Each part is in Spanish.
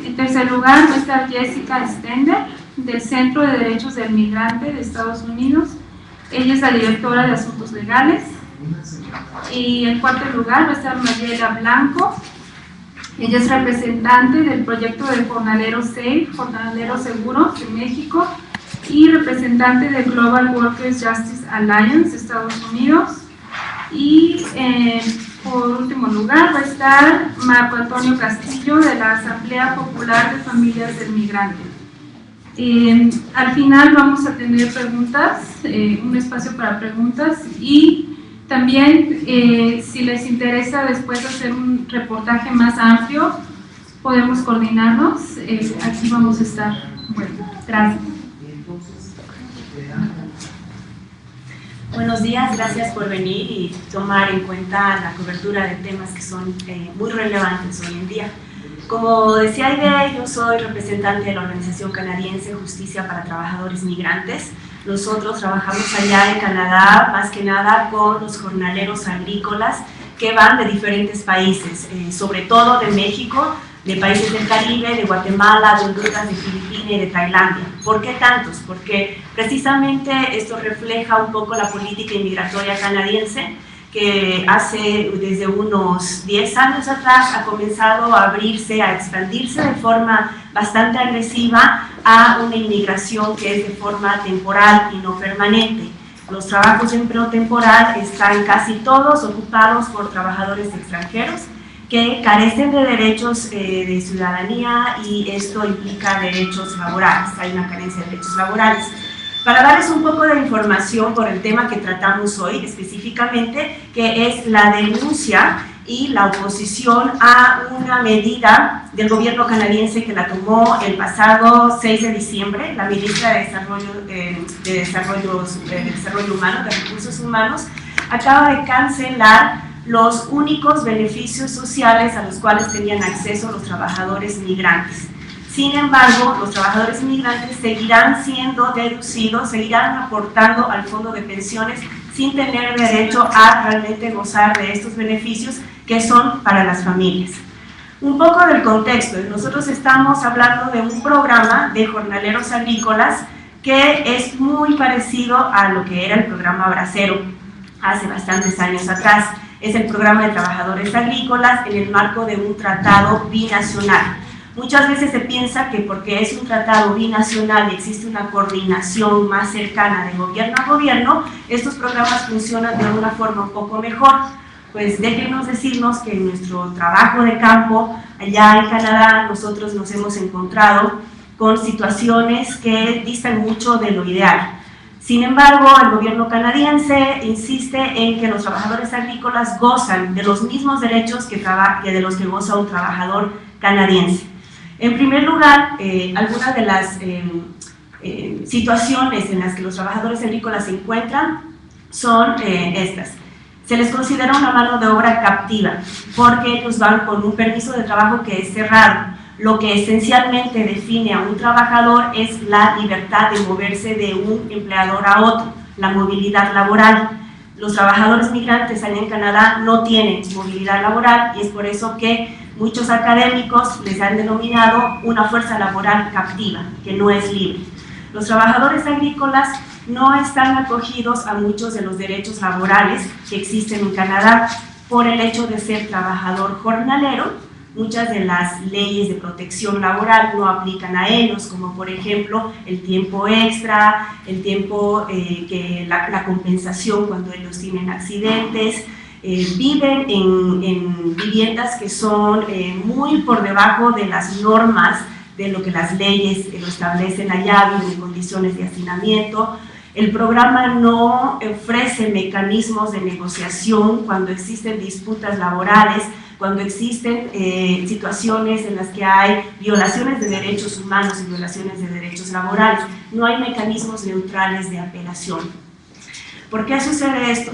en tercer lugar va a estar Jessica Stender, del Centro de Derechos del Migrante de Estados Unidos. Ella es la directora de Asuntos Legales. Y en cuarto lugar va a estar Mariela Blanco. Ella es representante del proyecto de Jornaleros Safe, Jornaleros Seguros de México, y representante de Global Workers Justice Alliance, Estados Unidos. Y por último lugar va a estar Marco Antonio Castillo, de la Asamblea Popular de Familias del Migrante. Al final vamos a tener preguntas, un espacio para preguntas, y también si les interesa después hacer un reportaje más amplio, podemos coordinarnos. Aquí vamos a estar. Bueno, gracias. Buenos días, gracias por venir y tomar en cuenta la cobertura de temas que son muy relevantes hoy en día. Como decía Aide, yo soy representante de la organización canadiense Justicia para Trabajadores Migrantes. Nosotros trabajamos allá en Canadá, más que nada con los jornaleros agrícolas que van de diferentes países, sobre todo de México, de países del Caribe, de Guatemala, de Honduras, de Filipinas y de Tailandia. ¿Por qué tantos? Porque precisamente esto refleja un poco la política inmigratoria canadiense, que desde unos 10 años atrás ha comenzado a abrirse, a expandirse de forma bastante agresiva a una inmigración que es de forma temporal y no permanente. Los trabajos de empleo temporal están casi todos ocupados por trabajadores extranjeros que carecen de derechos de ciudadanía, y esto implica derechos laborales. Hay una carencia de derechos laborales. Para darles un poco de información por el tema que tratamos hoy específicamente, que es la denuncia y la oposición a una medida del gobierno canadiense que la tomó el pasado 6 de diciembre, la ministra de Desarrollo Humano, de Recursos Humanos, acaba de cancelar los únicos beneficios sociales a los cuales tenían acceso los trabajadores migrantes. Sin embargo, los trabajadores migrantes seguirán siendo deducidos, seguirán aportando al fondo de pensiones sin tener derecho a realmente gozar de estos beneficios que son para las familias. Un poco del contexto: nosotros estamos hablando de un programa de jornaleros agrícolas que es muy parecido a lo que era el programa Bracero hace bastantes años atrás. Es el programa de trabajadores agrícolas en el marco de un tratado binacional. Muchas veces se piensa que porque es un tratado binacional y existe una coordinación más cercana de gobierno a gobierno, estos programas funcionan de una forma un poco mejor. Pues déjenos decirnos que en nuestro trabajo de campo, allá en Canadá, nosotros nos hemos encontrado con situaciones que distan mucho de lo ideal. Sin embargo, el gobierno canadiense insiste en que los trabajadores agrícolas gozan de los mismos derechos que de los que goza un trabajador canadiense. En primer lugar, algunas de las situaciones en las que los trabajadores agrícolas se encuentran son estas. Se les considera una mano de obra captiva porque ellos van con un permiso de trabajo que es cerrado. Lo que esencialmente define a un trabajador es la libertad de moverse de un empleador a otro, la movilidad laboral. Los trabajadores migrantes allá en Canadá no tienen movilidad laboral, y es por eso que muchos académicos les han denominado una fuerza laboral captiva, que no es libre. Los trabajadores agrícolas no están acogidos a muchos de los derechos laborales que existen en Canadá por el hecho de ser trabajador jornalero. Muchas de las leyes de protección laboral no aplican a ellos, como por ejemplo el tiempo extra, el tiempo la compensación cuando ellos tienen accidentes. Viven en viviendas que son muy por debajo de las normas de lo que las leyes lo establecen allá, viven en condiciones de hacinamiento. El programa no ofrece mecanismos de negociación cuando existen disputas laborales, cuando existen situaciones en las que hay violaciones de derechos humanos y violaciones de derechos laborales. No hay mecanismos neutrales de apelación. ¿Por qué sucede esto?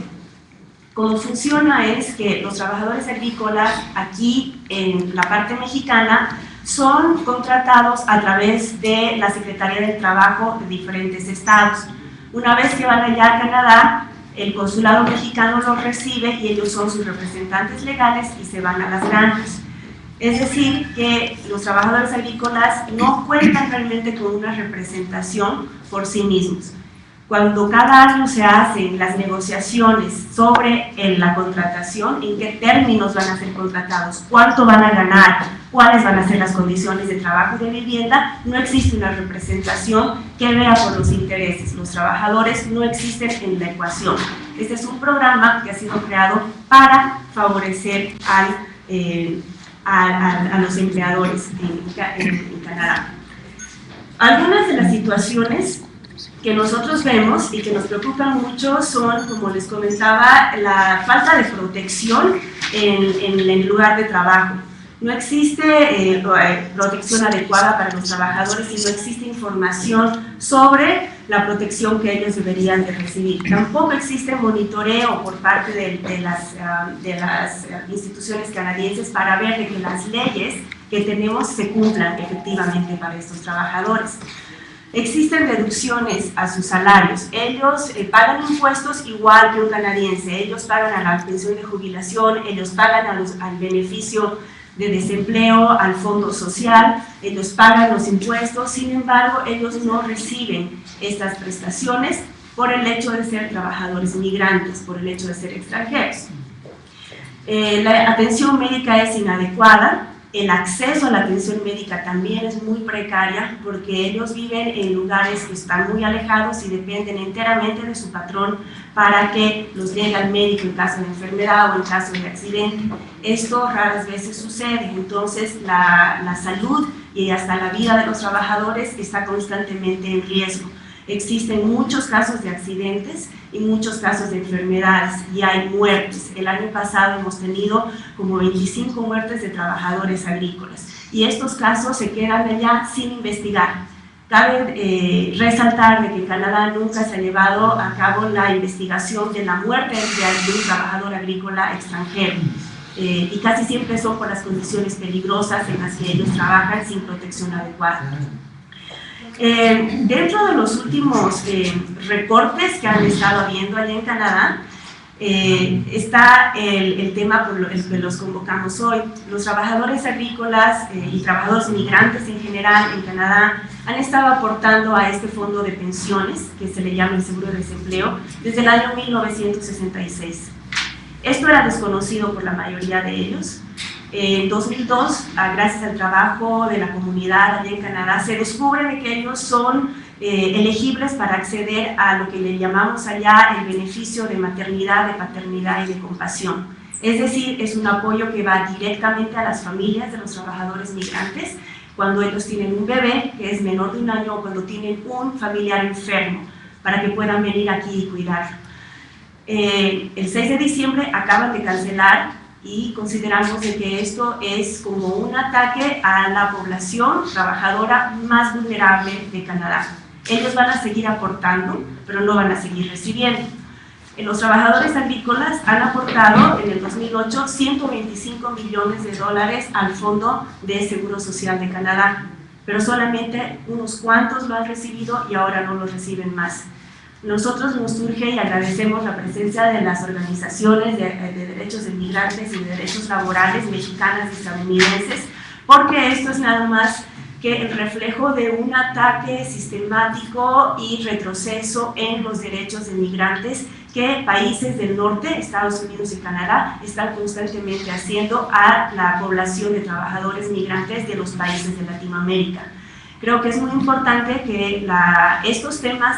Cómo funciona es que los trabajadores agrícolas aquí en la parte mexicana son contratados a través de la Secretaría del Trabajo de diferentes estados. Una vez que van allá a Canadá, el consulado mexicano los recibe y ellos son sus representantes legales y se van a las granjas. Es decir, que los trabajadores agrícolas no cuentan realmente con una representación por sí mismos. Cuando cada año se hacen las negociaciones sobre la contratación, en qué términos van a ser contratados, cuánto van a ganar, cuáles van a ser las condiciones de trabajo y de vivienda, no existe una representación que vea por los intereses. Los trabajadores no existen en la ecuación. Este es un programa que ha sido creado para favorecer a los empleadores en Canadá. Algunas de las situaciones que nosotros vemos y que nos preocupan mucho son, como les comentaba, la falta de protección en el lugar de trabajo. No existe protección adecuada para los trabajadores y no existe información sobre la protección que ellos deberían de recibir. Tampoco existe monitoreo por parte de las instituciones canadienses para ver de que las leyes que tenemos se cumplan efectivamente para estos trabajadores. Existen reducciones a sus salarios. Ellos pagan impuestos igual que un canadiense. Ellos pagan a la pensión de jubilación, ellos pagan al beneficio de desempleo, al fondo social, ellos pagan los impuestos. Sin embargo, ellos no reciben estas prestaciones por el hecho de ser trabajadores migrantes, por el hecho de ser extranjeros. La atención médica es inadecuada. El acceso a la atención médica también es muy precaria porque ellos viven en lugares que están muy alejados y dependen enteramente de su patrón para que los llegue al médico en caso de enfermedad o en caso de accidente. Esto raras veces sucede, entonces la salud y hasta la vida de los trabajadores está constantemente en riesgo. Existen muchos casos de accidentes y muchos casos de enfermedades y hay muertes. El año pasado hemos tenido como 25 muertes de trabajadores agrícolas y estos casos se quedan allá sin investigar. Cabe resaltar de que en Canadá nunca se ha llevado a cabo la investigación de la muerte de un trabajador agrícola extranjero y casi siempre son por las condiciones peligrosas en las que ellos trabajan sin protección adecuada. Dentro de los últimos recortes que han estado habiendo allá en Canadá, está el tema por el que los convocamos hoy. Los trabajadores agrícolas y trabajadores migrantes en general en Canadá han estado aportando a este fondo de pensiones, que se le llama el Seguro de Desempleo, desde el año 1966. Esto era desconocido por la mayoría de ellos. En 2002, gracias al trabajo de la comunidad allá en Canadá, se descubre que ellos son elegibles para acceder a lo que le llamamos allá el beneficio de maternidad, de paternidad y de compasión. Es decir, es un apoyo que va directamente a las familias de los trabajadores migrantes cuando ellos tienen un bebé que es menor de 1 año o cuando tienen un familiar enfermo, para que puedan venir aquí y cuidarlo. El 6 de diciembre acaban de cancelar y consideramos de que esto es como un ataque a la población trabajadora más vulnerable de Canadá. Ellos van a seguir aportando, pero no van a seguir recibiendo. Los trabajadores agrícolas han aportado en el 2008 $125 millones al Fondo de Seguro Social de Canadá, pero solamente unos cuantos lo han recibido y ahora no lo reciben más. Nosotros nos surge y agradecemos la presencia de las organizaciones de derechos de migrantes y de derechos laborales mexicanas y estadounidenses, porque esto es nada más que el reflejo de un ataque sistemático y retroceso en los derechos de migrantes que países del norte, Estados Unidos y Canadá, están constantemente haciendo a la población de trabajadores migrantes de los países de Latinoamérica. Creo que es muy importante que estos temas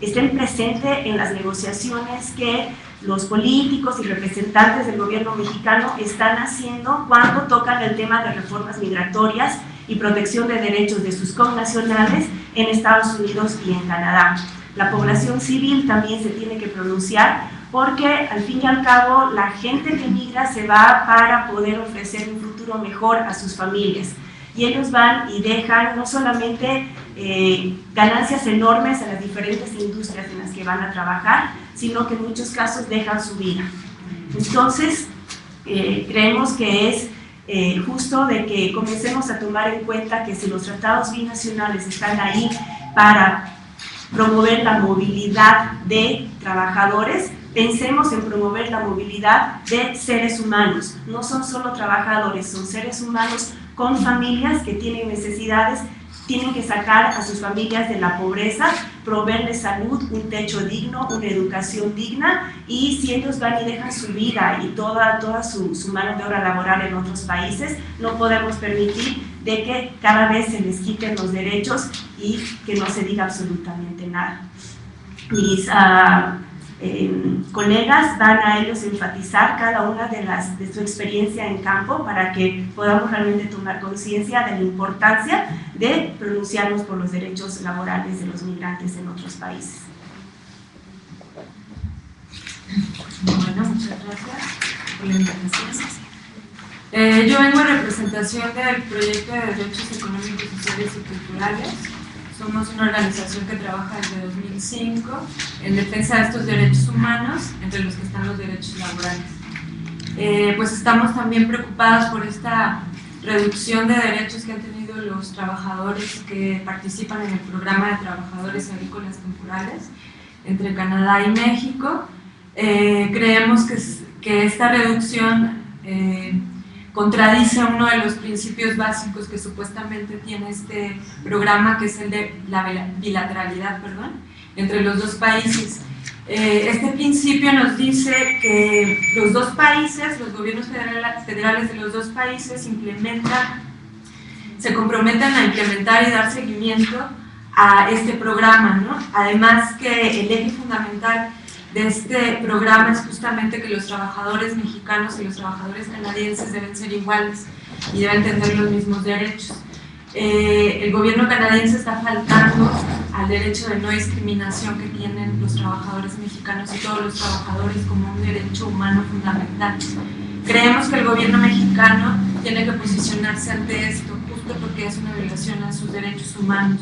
estén presentes en las negociaciones que los políticos y representantes del gobierno mexicano están haciendo cuando tocan el tema de reformas migratorias y protección de derechos de sus connacionales en Estados Unidos y en Canadá. La población civil también se tiene que pronunciar porque al fin y al cabo la gente que migra se va para poder ofrecer un futuro mejor a sus familias. Y ellos van y dejan no solamente ganancias enormes a las diferentes industrias en las que van a trabajar, sino que en muchos casos dejan su vida. Entonces, creemos que es justo de que comencemos a tomar en cuenta que si los tratados binacionales están ahí para promover la movilidad de trabajadores, pensemos en promover la movilidad de seres humanos. No son solo trabajadores, son seres humanos con familias que tienen necesidades, tienen que sacar a sus familias de la pobreza, proveerles salud, un techo digno, una educación digna, y si ellos van y dejan su vida y toda su mano de obra laboral en otros países, no podemos permitir de que cada vez se les quiten los derechos y que no se diga absolutamente nada. Mis colegas van a ellos enfatizar cada una de su experiencia en campo para que podamos realmente tomar conciencia de la importancia de pronunciarnos por los derechos laborales de los migrantes en otros países. Bueno, muchas gracias por la invitación. Yo vengo en representación del proyecto de Derechos Económicos, Sociales y Culturales. Somos una organización que trabaja desde 2005 en defensa de estos derechos humanos, entre los que están los derechos laborales. Pues estamos también preocupados por esta reducción de derechos que han tenido los trabajadores que participan en el programa de trabajadores agrícolas temporales entre Canadá y México. Creemos que esta reducción contradice uno de los principios básicos que supuestamente tiene este programa, que es el de la bilateralidad, entre los dos países. Este principio nos dice que los dos países, los gobiernos federales de los dos países se comprometen a implementar y dar seguimiento a este programa, ¿no? Además que el eje fundamental de este programa es justamente que los trabajadores mexicanos y los trabajadores canadienses deben ser iguales y deben tener los mismos derechos. El gobierno canadiense está faltando al derecho de no discriminación que tienen los trabajadores mexicanos y todos los trabajadores como un derecho humano fundamental. Creemos que el gobierno mexicano tiene que posicionarse ante esto, justo porque es una violación a sus derechos humanos.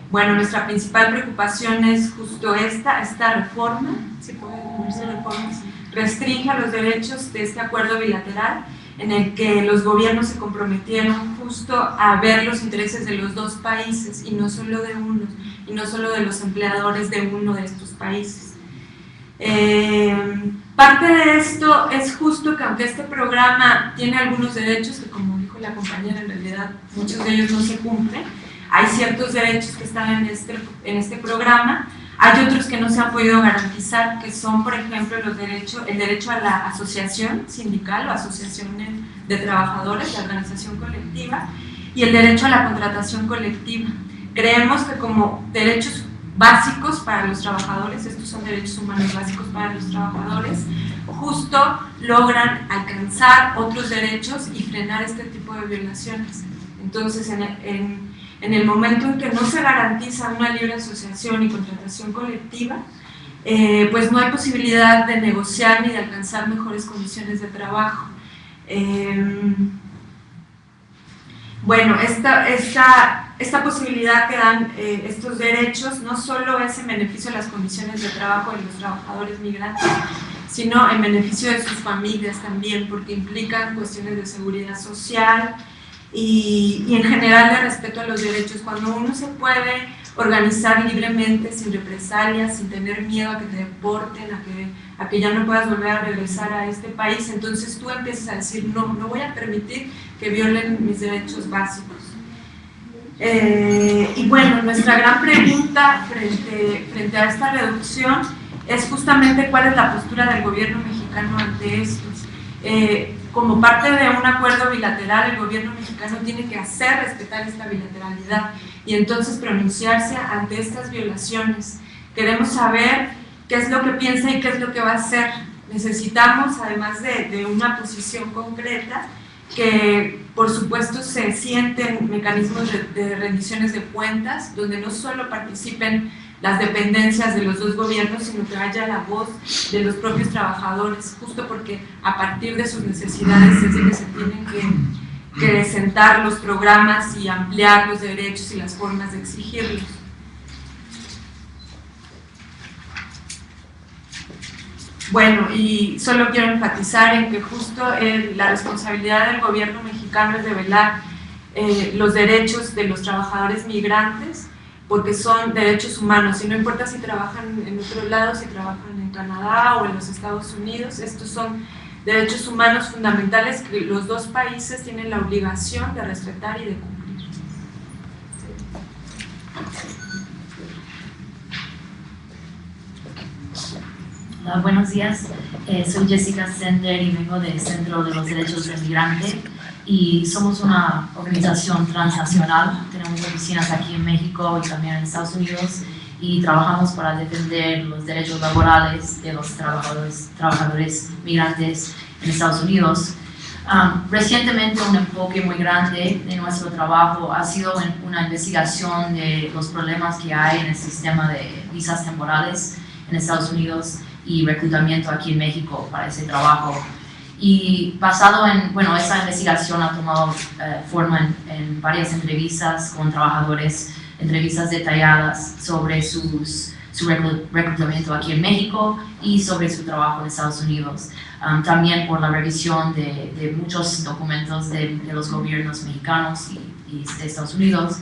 Bueno, nuestra principal preocupación es justo esta reforma, ¿se puede llamarse reforma? Restringe los derechos de este acuerdo bilateral en el que los gobiernos se comprometieron justo a ver los intereses de los dos países y no solo de uno, y no solo de los empleadores de uno de estos países. Parte de esto es justo que aunque este programa tiene algunos derechos que, como dijo la compañera, en realidad muchos de ellos no se cumplen, hay ciertos derechos que están en este programa, hay otros que no se han podido garantizar, que son, por ejemplo, el derecho a la asociación sindical o asociación de trabajadores, la organización colectiva, y el derecho a la contratación colectiva. Creemos que como derechos básicos para los trabajadores, estos son derechos humanos básicos para los trabajadores, justo logran alcanzar otros derechos y frenar este tipo de violaciones. Entonces, en el momento en que no se garantiza una libre asociación y contratación colectiva, pues no hay posibilidad de negociar ni de alcanzar mejores condiciones de trabajo. Bueno, esta posibilidad que dan estos derechos no solo es en beneficio de las condiciones de trabajo de los trabajadores migrantes, sino en beneficio de sus familias también, porque implican cuestiones de seguridad social, y en general de respeto a los derechos. Cuando uno se puede organizar libremente, sin represalias, sin tener miedo a que te deporten, a que ya no puedas volver a regresar a este país, entonces tú empiezas a decir, no voy a permitir que violen mis derechos básicos. Y bueno, nuestra gran pregunta frente a esta reducción es justamente cuál es la postura del gobierno mexicano ante esto. Como parte de un acuerdo bilateral, el gobierno mexicano tiene que hacer respetar esta bilateralidad y entonces pronunciarse ante estas violaciones. Queremos saber qué es lo que piensa y qué es lo que va a hacer. Necesitamos, además de una posición concreta, que por supuesto se sienten mecanismos de rendiciones de cuentas, donde no solo participen las dependencias de los dos gobiernos, sino que haya la voz de los propios trabajadores, justo porque a partir de sus necesidades es de que se tienen que sentar los programas y ampliar los derechos y las formas de exigirlos. Bueno, y solo quiero enfatizar en que justo la responsabilidad del gobierno mexicano es de velar los derechos de los trabajadores migrantes porque son derechos humanos, y no importa si trabajan en otro lado, si trabajan en Canadá o en los Estados Unidos, estos son derechos humanos fundamentales que los dos países tienen la obligación de respetar y de cumplir. Hola, buenos días. Soy Jessica Stender y vengo del Centro de los Derechos del Migrante y somos una organización transnacional. Tenemos oficinas aquí en México y también en Estados Unidos y trabajamos para defender los derechos laborales de los trabajadores migrantes en Estados Unidos. Recientemente un enfoque muy grande de nuestro trabajo ha sido una investigación de los problemas que hay en el sistema de visas temporales en Estados Unidos y reclutamiento aquí en México para ese trabajo. Y basado en, esa investigación ha tomado forma en varias entrevistas con trabajadores, entrevistas detalladas sobre su reclutamiento aquí en México y sobre su trabajo en Estados Unidos. También por la revisión de muchos documentos de los gobiernos mexicanos y de Estados Unidos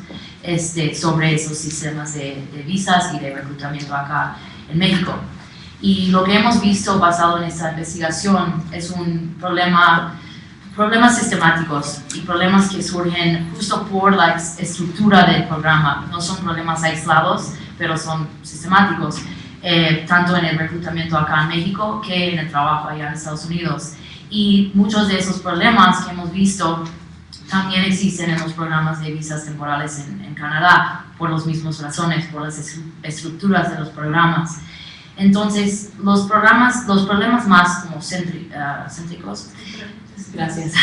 sobre esos sistemas de visas y de reclutamiento acá en México. Y lo que hemos visto basado en esta investigación es un problemas sistemáticos y problemas que surgen justo por la estructura del programa. No son problemas aislados, pero son sistemáticos, tanto en el reclutamiento acá en México que en el trabajo allá en Estados Unidos. Y muchos de esos problemas que hemos visto también existen en los programas de visas temporales en Canadá, por las mismas razones, por las estructuras de los programas. Entonces, los problemas más como céntricos, gracias,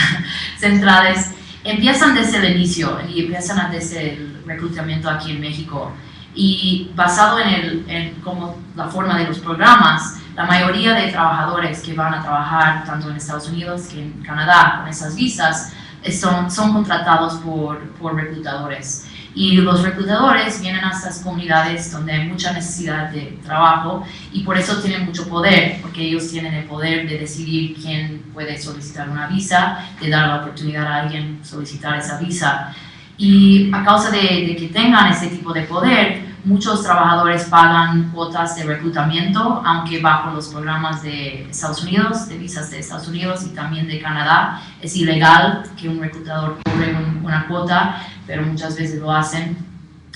centrales, empiezan desde el inicio y empiezan desde el reclutamiento aquí en México. Y basado en como la forma de los programas, la mayoría de trabajadores que van a trabajar tanto en Estados Unidos que en Canadá con esas visas son contratados por reclutadores. Y los reclutadores vienen a estas comunidades donde hay mucha necesidad de trabajo y por eso tienen mucho poder, porque ellos tienen el poder de decidir quién puede solicitar una visa, de dar la oportunidad a alguien solicitar esa visa. Y a causa de que tengan ese tipo de poder, muchos trabajadores pagan cuotas de reclutamiento, aunque bajo los programas de Estados Unidos, de visas de Estados Unidos y también de Canadá, es ilegal que un reclutador cobre una cuota, pero muchas veces lo hacen.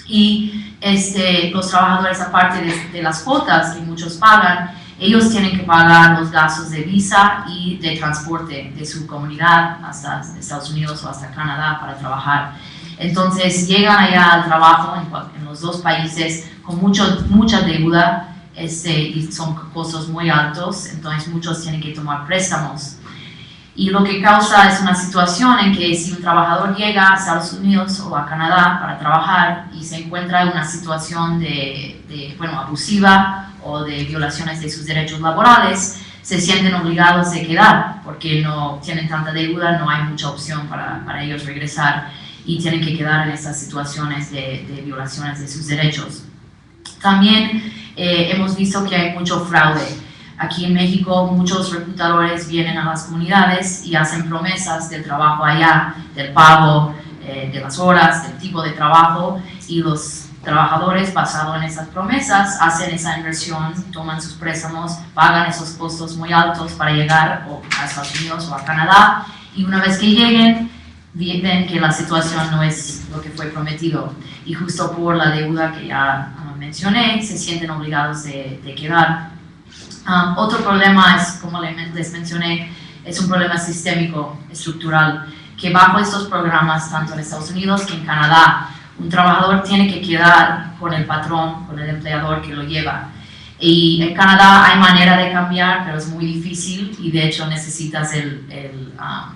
Y los trabajadores, aparte de las cuotas que muchos pagan, ellos tienen que pagar los gastos de visa y de transporte de su comunidad hasta Estados Unidos o hasta Canadá para trabajar. Entonces llegan allá al trabajo en los dos países con mucha deuda y son costos muy altos, entonces muchos tienen que tomar préstamos. Y lo que causa es una situación en que si un trabajador llega a Estados Unidos o a Canadá para trabajar y se encuentra en una situación abusiva o de violaciones de sus derechos laborales, se sienten obligados a quedar porque no tienen tanta deuda, no hay mucha opción para ellos regresar y tienen que quedar en estas situaciones de violaciones de sus derechos. También hemos visto que hay mucho fraude. Aquí en México muchos reclutadores vienen a las comunidades y hacen promesas del trabajo allá, del pago, de las horas, del tipo de trabajo, y los trabajadores, basado en esas promesas, hacen esa inversión, toman sus préstamos, pagan esos costos muy altos para llegar a Estados Unidos o a Canadá, y una vez que lleguen, ven que la situación no es lo que fue prometido, y justo por la deuda que ya mencioné, se sienten obligados de quedar. Otro problema es, como les mencioné, es un problema sistémico, estructural, que bajo estos programas, tanto en Estados Unidos que en Canadá, un trabajador tiene que quedar con el patrón, con el empleador que lo lleva. Y en Canadá hay manera de cambiar, pero es muy difícil y de hecho necesitas la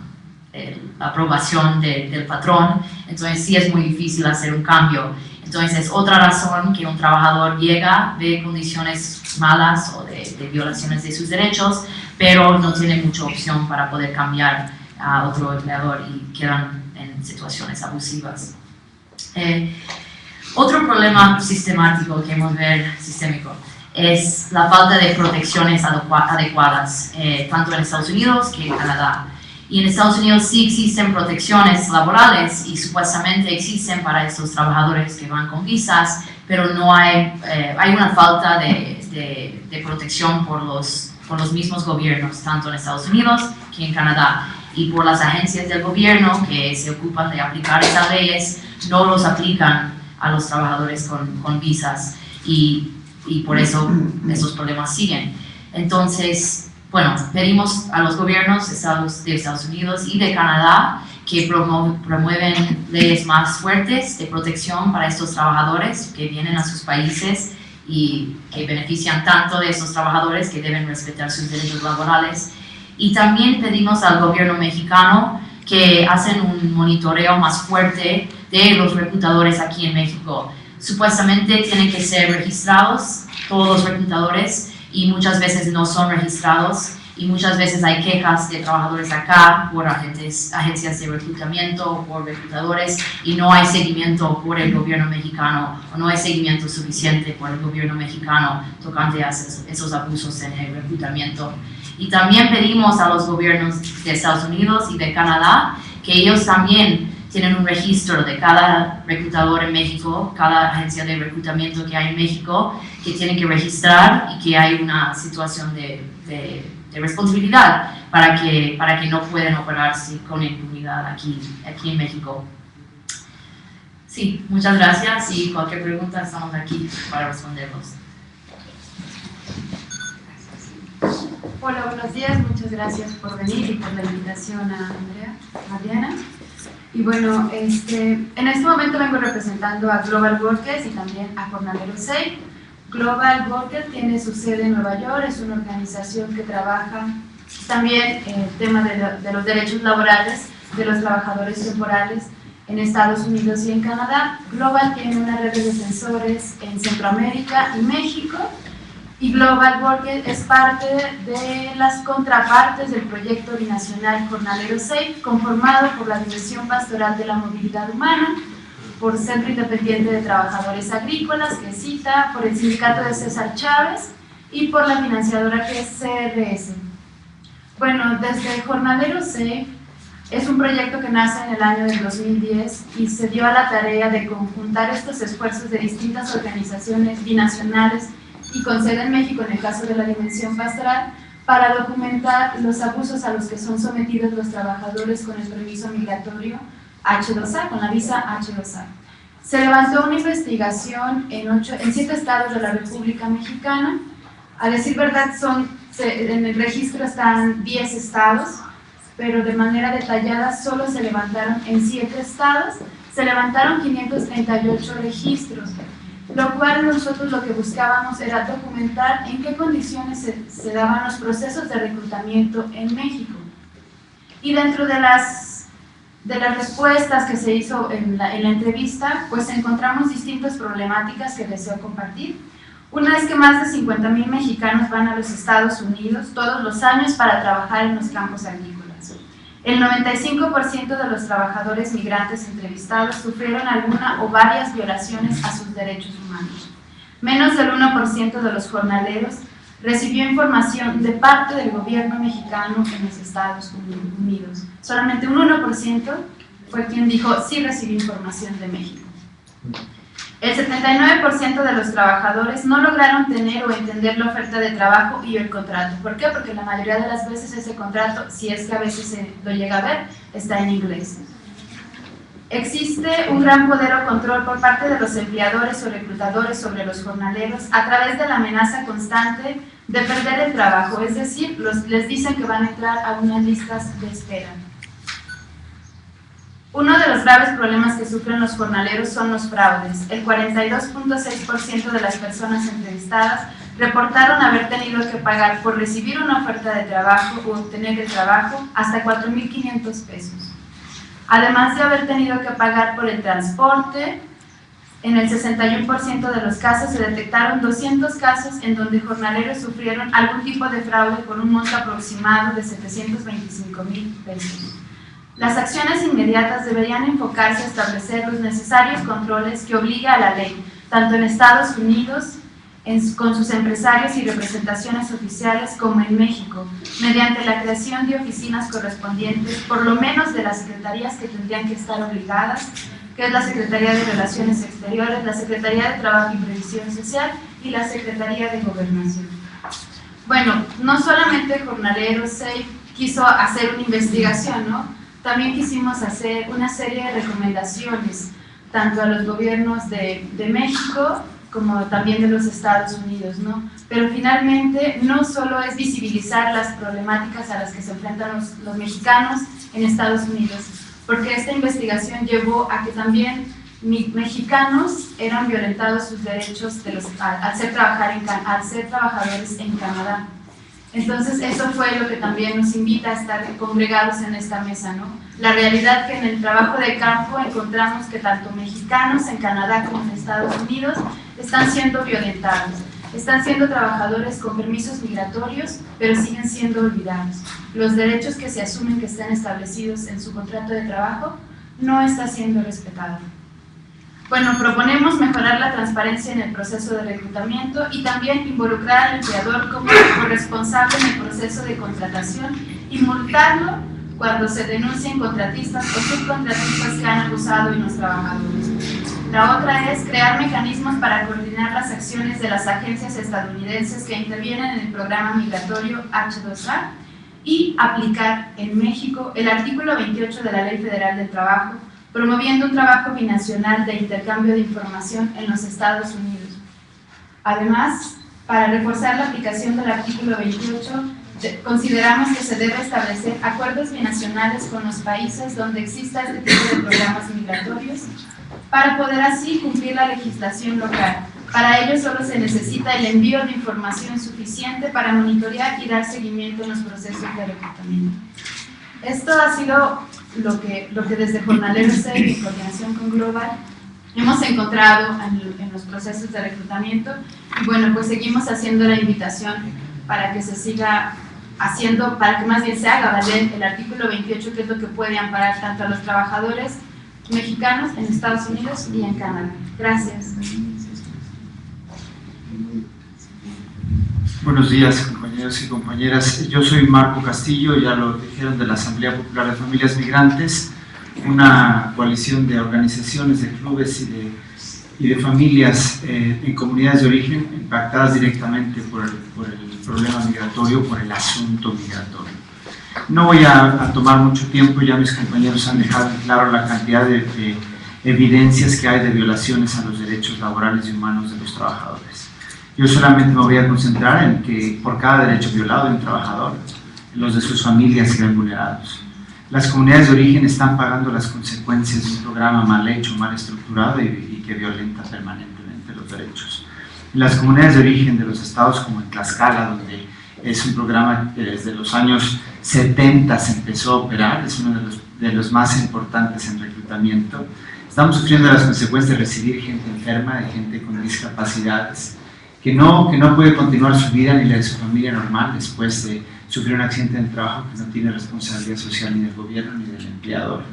aprobación del patrón, entonces sí es muy difícil hacer un cambio. Entonces es otra razón que un trabajador llega, ve condiciones malas o de violaciones de sus derechos, pero no tiene mucha opción para poder cambiar a otro empleador y quedan en situaciones abusivas. Otro problema sistémico que hemos sistémico es la falta de protecciones adecuadas, tanto en Estados Unidos que en Canadá. Y en Estados Unidos sí existen protecciones laborales y supuestamente existen para estos trabajadores que van con visas, pero no hay una falta de protección por los mismos gobiernos, tanto en Estados Unidos que en Canadá. Y por las agencias del gobierno que se ocupan de aplicar esas leyes, no los aplican a los trabajadores con visas y por eso esos problemas siguen. Entonces, bueno, pedimos a los gobiernos de Estados Unidos y de Canadá que promueven leyes más fuertes de protección para estos trabajadores que vienen a sus países y que benefician tanto de estos trabajadores que deben respetar sus derechos laborales. Y también pedimos al gobierno mexicano que hacen un monitoreo más fuerte de los reclutadores aquí en México. Supuestamente tienen que ser registrados todos los reclutadores y muchas veces no son registrados y muchas veces hay quejas de trabajadores acá por agencias de reclutamiento o por reclutadores y no hay seguimiento por el gobierno mexicano o no hay seguimiento suficiente por el gobierno mexicano tocante a esos abusos en el reclutamiento. Y también pedimos a los gobiernos de Estados Unidos y de Canadá que ellos también tienen un registro de cada reclutador en México, cada agencia de reclutamiento que hay en México, que tienen que registrar y que hay una situación de responsabilidad para que no puedan operarse con impunidad aquí en México. Sí, muchas gracias y cualquier pregunta estamos aquí para responderlos. Hola, buenos días, muchas gracias por venir y por la invitación a Diana. Y bueno, en este momento vengo representando a Global Workers y también a Jornaleros 6. Global Workers tiene su sede en Nueva York, es una organización que trabaja también el tema de los derechos laborales de los trabajadores temporales en Estados Unidos y en Canadá. Global tiene una red de defensores en Centroamérica y México. Y Global Workers es parte de las contrapartes del proyecto binacional Jornaleros SAFE, conformado por la División Pastoral de la Movilidad Humana, por Centro Independiente de Trabajadores Agrícolas, que es CITA, por el Sindicato de César Chávez y por la financiadora que es CRS. Bueno, desde Jornaleros SAFE es un proyecto que nace en el año del 2010 y se dio a la tarea de conjuntar estos esfuerzos de distintas organizaciones binacionales y con sede en México en el caso de la Dimensión Pastoral, para documentar los abusos a los que son sometidos los trabajadores con el permiso migratorio H2A, con la visa H2A. Se levantó una investigación en 7 estados de la República Mexicana. A decir verdad, en el registro están 10 estados, pero de manera detallada solo se levantaron en 7 estados, se levantaron 538 registros. Lo cual nosotros lo que buscábamos era documentar en qué condiciones se daban los procesos de reclutamiento en México. Y dentro de las respuestas que se hizo en la entrevista, pues encontramos distintas problemáticas que deseo compartir. Una es que más de 50,000 mexicanos van a los Estados Unidos todos los años para trabajar en los campos agrícolas. El 95% de los trabajadores migrantes entrevistados sufrieron alguna o varias violaciones a sus derechos humanos. Menos del 1% de los jornaleros recibió información de parte del gobierno mexicano en los Estados Unidos. Solamente un 1% fue quien dijo sí recibí información de México. El 79% de los trabajadores no lograron tener o entender la oferta de trabajo y el contrato. ¿Por qué? Porque la mayoría de las veces ese contrato, si es que a veces se lo llega a ver, está en inglés. Existe un gran poder o control por parte de los empleadores o reclutadores sobre los jornaleros a través de la amenaza constante de perder el trabajo, es decir, les dicen que van a entrar a unas listas de espera. Uno de los graves problemas que sufren los jornaleros son los fraudes. El 42.6% de las personas entrevistadas reportaron haber tenido que pagar por recibir una oferta de trabajo o obtener el trabajo hasta 4,500 pesos. Además de haber tenido que pagar por el transporte, en el 61% de los casos se detectaron 200 casos en donde jornaleros sufrieron algún tipo de fraude por un monto aproximado de 725,000 pesos. Las acciones inmediatas deberían enfocarse a establecer los necesarios controles que obliga a la ley, tanto en Estados Unidos, con sus empresarios y representaciones oficiales como en México, mediante la creación de oficinas correspondientes, por lo menos de las secretarías que tendrían que estar obligadas, que es la Secretaría de Relaciones Exteriores, la Secretaría de Trabajo y Previsión Social y la Secretaría de Gobernación. Bueno, no solamente Jornaleros SEI quiso hacer una investigación, ¿no? También quisimos hacer una serie de recomendaciones, tanto a los gobiernos de México como también de los Estados Unidos, ¿no? Pero finalmente no solo es visibilizar las problemáticas a las que se enfrentan los mexicanos en Estados Unidos, porque esta investigación llevó a que también mexicanos eran violentados sus derechos al ser trabajadores en Canadá. Entonces eso fue lo que también nos invita a estar congregados en esta mesa, ¿no? La realidad que en el trabajo de campo encontramos que tanto mexicanos en Canadá como en Estados Unidos están siendo violentados, están siendo trabajadores con permisos migratorios, pero siguen siendo olvidados. Los derechos que se asumen que están establecidos en su contrato de trabajo no está siendo respetado. Bueno, proponemos mejorar la transparencia en el proceso de reclutamiento y también involucrar al empleador como corresponsable en el proceso de contratación y multarlo cuando se denuncien contratistas o subcontratistas que han abusado de los trabajadores. La otra es crear mecanismos para coordinar las acciones de las agencias estadounidenses que intervienen en el programa migratorio H2A y aplicar en México el artículo 28 de la Ley Federal del Trabajo, promoviendo un trabajo binacional de intercambio de información en los Estados Unidos. Además, para reforzar la aplicación del artículo 28, consideramos que se debe establecer acuerdos binacionales con los países donde exista este tipo de programas migratorios para poder así cumplir la legislación local. Para ello solo se necesita el envío de información suficiente para monitorear y dar seguimiento en los procesos de reclutamiento. Esto ha sido lo que desde Jornaleros SEI, en coordinación con Global, hemos encontrado en los procesos de reclutamiento. Y bueno, pues seguimos haciendo la invitación para que se siga haciendo, para que más bien se haga valer el artículo 28, que es lo que puede amparar tanto a los trabajadores mexicanos en Estados Unidos y en Canadá. Gracias. Buenos días, compañeros y compañeras. Yo soy Marco Castillo, ya lo dijeron, de la Asamblea Popular de Familias Migrantes, una coalición de organizaciones, de clubes y de familias en comunidades de origen impactadas directamente por el problema migratorio, por el asunto migratorio. No voy a tomar mucho tiempo, ya mis compañeros han dejado claro la cantidad de evidencias que hay de violaciones a los derechos laborales y humanos de los trabajadores. Yo solamente me voy a concentrar en que por cada derecho violado de un trabajador, los de sus familias se ven vulnerados. Las comunidades de origen están pagando las consecuencias de un programa mal hecho, mal estructurado y que violenta permanentemente los derechos. En las comunidades de origen de los estados como en Tlaxcala, donde es un programa que desde los años 70 se empezó a operar, es uno de los más importantes en reclutamiento, estamos sufriendo las consecuencias de recibir gente enferma, de gente con discapacidades, que no puede continuar su vida ni la de su familia normal después de sufrir un accidente en el trabajo, que no tiene responsabilidad social ni del gobierno ni del empleador.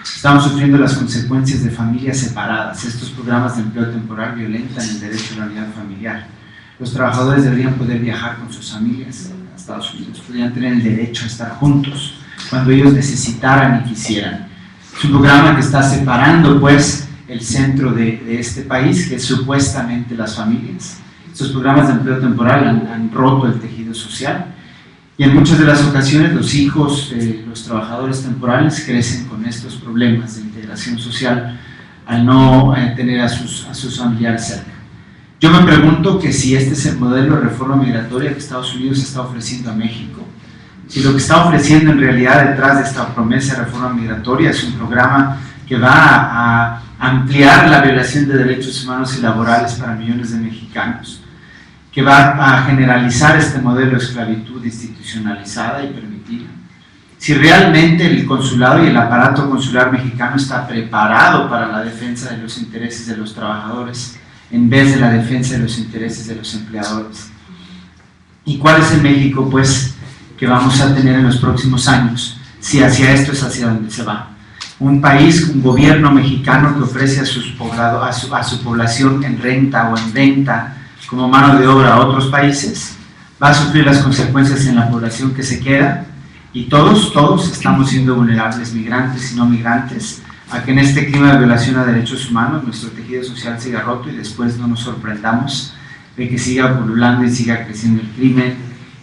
Estamos sufriendo las consecuencias de familias separadas. Estos programas de empleo temporal violentan el derecho a la unidad familiar. Los trabajadores deberían poder viajar con sus familias a Estados Unidos, podrían tener el derecho a estar juntos cuando ellos necesitaran y quisieran. Es un programa que está separando pues el centro de este país, que es supuestamente las familias. Estos programas de empleo temporal han roto el tejido social y en muchas de las ocasiones los hijos de los trabajadores temporales crecen con estos problemas de integración social al no tener a sus familiares cerca. Yo me pregunto que si este es el modelo de reforma migratoria que Estados Unidos está ofreciendo a México, si lo que está ofreciendo en realidad detrás de esta promesa de reforma migratoria es un programa que va a ampliar la violación de derechos humanos y laborales para millones de mexicanos, que va a generalizar este modelo de esclavitud institucionalizada y permitida. Si realmente el consulado y el aparato consular mexicano está preparado para la defensa de los intereses de los trabajadores en vez de la defensa de los intereses de los empleadores. ¿Y cuál es el México, pues, que vamos a tener en los próximos años, si hacia esto es hacia donde se va? Un país, un gobierno mexicano que ofrece a su población en renta o en venta como mano de obra a otros países, va a sufrir las consecuencias en la población que se queda, y todos estamos siendo vulnerables, migrantes y no migrantes, a que en este clima de violación a derechos humanos nuestro tejido social siga roto y después no nos sorprendamos de que siga pululando y siga creciendo el crimen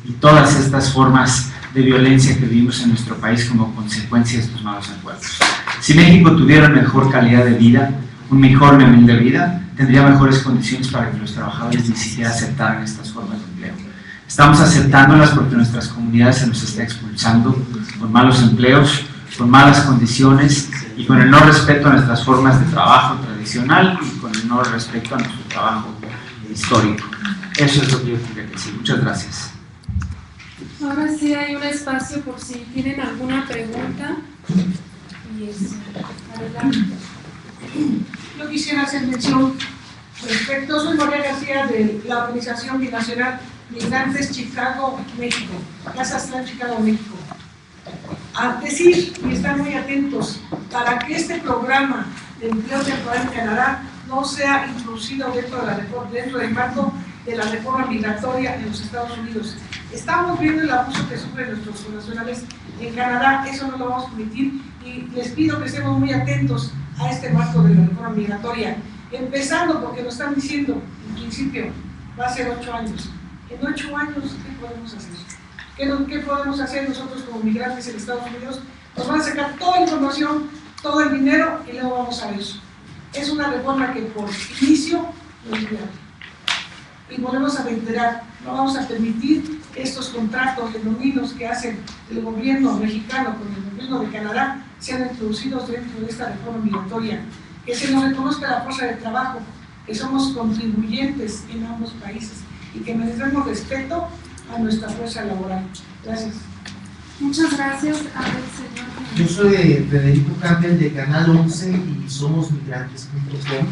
y todas estas formas de violencia que vivimos en nuestro país como consecuencia de estos malos acuerdos. Si México tuviera mejor calidad de vida, un mejor nivel de vida, tendría mejores condiciones para que los trabajadores ni siquiera aceptaran estas formas de empleo. Estamos aceptándolas porque nuestras comunidades se nos está expulsando con malos empleos, con malas condiciones y con el no respeto a nuestras formas de trabajo tradicional y con el no respeto a nuestro trabajo histórico. Eso es lo que yo quería decir. Muchas gracias. Ahora sí hay un espacio por si tienen alguna pregunta. Adelante. Yo quisiera hacer mención respecto, soy María García de la organización binacional Migrantes Chicago, México, Casa Aztlán, Chicago, México. A decir y estar muy atentos para que este programa de empleo temporal en Canadá no sea introducido dentro del marco de la reforma migratoria en los Estados Unidos. Estamos viendo el abuso que sufren nuestros connacionales en Canadá, eso no lo vamos a permitir y les pido que estemos muy atentos a este marco de la reforma migratoria, empezando porque nos están diciendo, en principio, va a ser 8 años. En 8 años, ¿qué podemos hacer? ¿Qué podemos hacer nosotros como migrantes en Estados Unidos? Nos van a sacar toda la información, todo el dinero y luego vamos a ver eso. Es una reforma que por inicio no es viable. Y volvemos a reiterar, no vamos a permitir estos contratos genuinos que hacen el gobierno mexicano con el gobierno de Canadá sean introducidos dentro de esta reforma migratoria. Que se nos reconozca la fuerza de trabajo, que somos contribuyentes en ambos países y que merecemos respeto a nuestra fuerza laboral. Gracias. Muchas gracias. A ver, señor. Yo soy Federico Campbell de Canal 11 y somos migrantes.com.